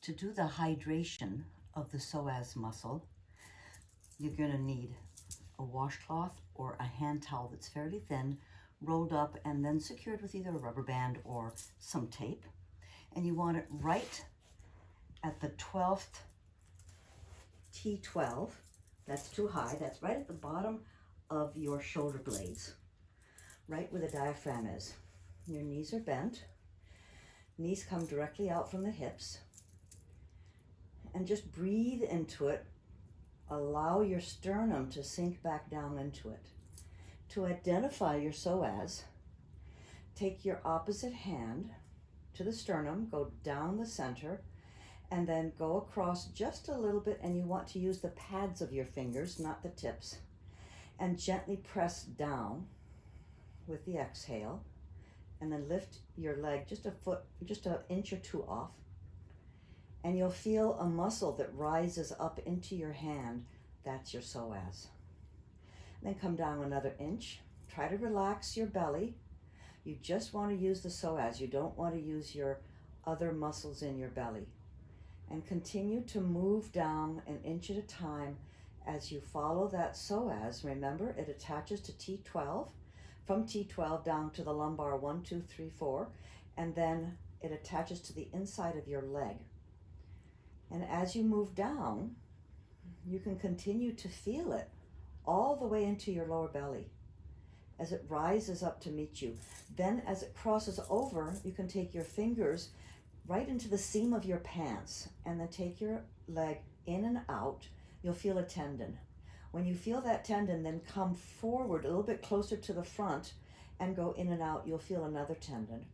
To do the hydration of the psoas muscle, you're going to need a washcloth or a hand towel that's fairly thin, rolled up and then secured with either a rubber band or some tape. And you want it right at the 12th T12. That's too high. That's right at the bottom of your shoulder blades, right where the diaphragm is. Your knees are bent. Knees come directly out from the hips. And just breathe into it. Allow your sternum to sink back down into it. To identify your psoas, take your opposite hand to the sternum, go down the center, and then go across just a little bit, and you want to use the pads of your fingers, not the tips, and gently press down with the exhale, and then lift your leg just a foot, just an inch or two off, and you'll feel a muscle that rises up into your hand. That's your psoas. Then come down another inch. Try to relax your belly. You just want to use the psoas. You don't want to use your other muscles in your belly. And continue to move down an inch at a time as you follow that psoas. Remember, it attaches to T12, from T12 down to the lumbar 1, 2, 3, 4, and then it attaches to the inside of your leg. And as you move down, you can continue to feel it all the way into your lower belly as it rises up to meet you. Then as it crosses over, you can take your fingers right into the seam of your pants and then take your leg in and out. You'll feel a tendon. When you feel that tendon, then come forward a little bit closer to the front and go in and out. You'll feel another tendon.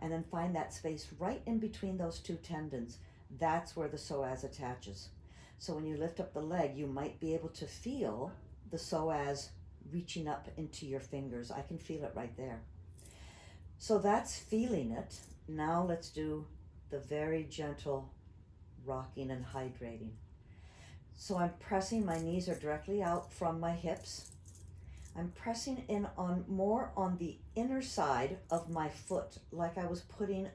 And then find that space right in between those two tendons. That's where the psoas attaches. So when you lift up the leg, you might be able to feel the psoas reaching up into your fingers. I can feel it right there. So that's feeling it. Now let's do the very gentle rocking and hydrating. So I'm pressing, my knees are directly out from my hips. I'm pressing in on more on the inner side of my foot, like I was putting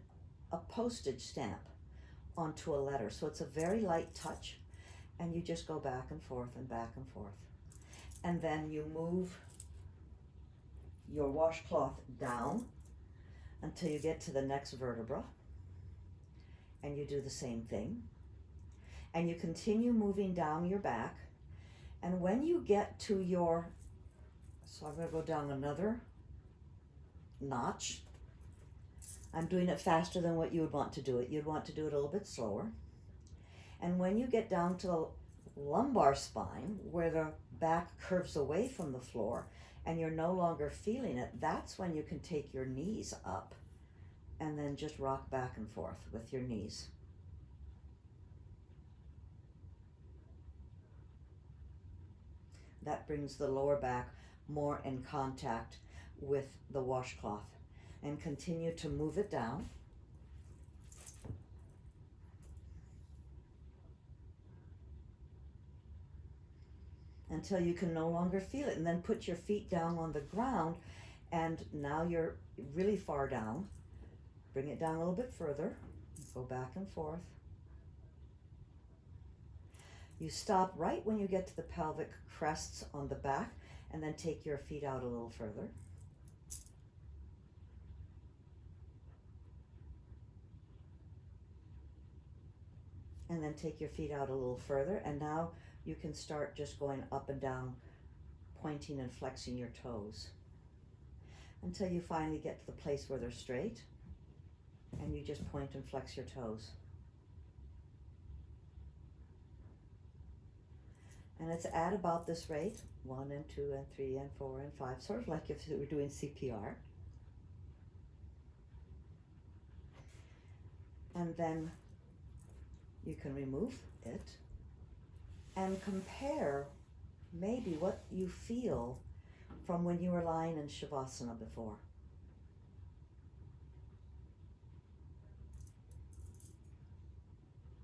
a postage stamp onto a letter. So it's a very light touch, and you just go back and forth and back and forth. And then you move your washcloth down until you get to the next vertebra, and you do the same thing. And you continue moving down your back, and when you get to your, so I'm going to go down another notch. I'm doing it faster than what you would want to do it. You'd want to do it a little bit slower. And when you get down to the lumbar spine, where the back curves away from the floor and you're no longer feeling it, that's when you can take your knees up and then just rock back and forth with your knees. That brings the lower back more in contact with the washcloth. And continue to move it down. Until you can no longer feel it. And then put your feet down on the ground, and now you're really far down. Bring it down a little bit further. Go back and forth. You stop right when you get to the pelvic crests on the back, and then take your feet out a little further. And then take your feet out a little further, and now you can start just going up and down, pointing and flexing your toes until you finally get to the place where they're straight, and you just point and flex your toes. And it's at about this rate, 1 and 2 and 3 and 4 and 5, sort of like if you were doing CPR. And then you can remove it and compare maybe what you feel from when you were lying in Shavasana before.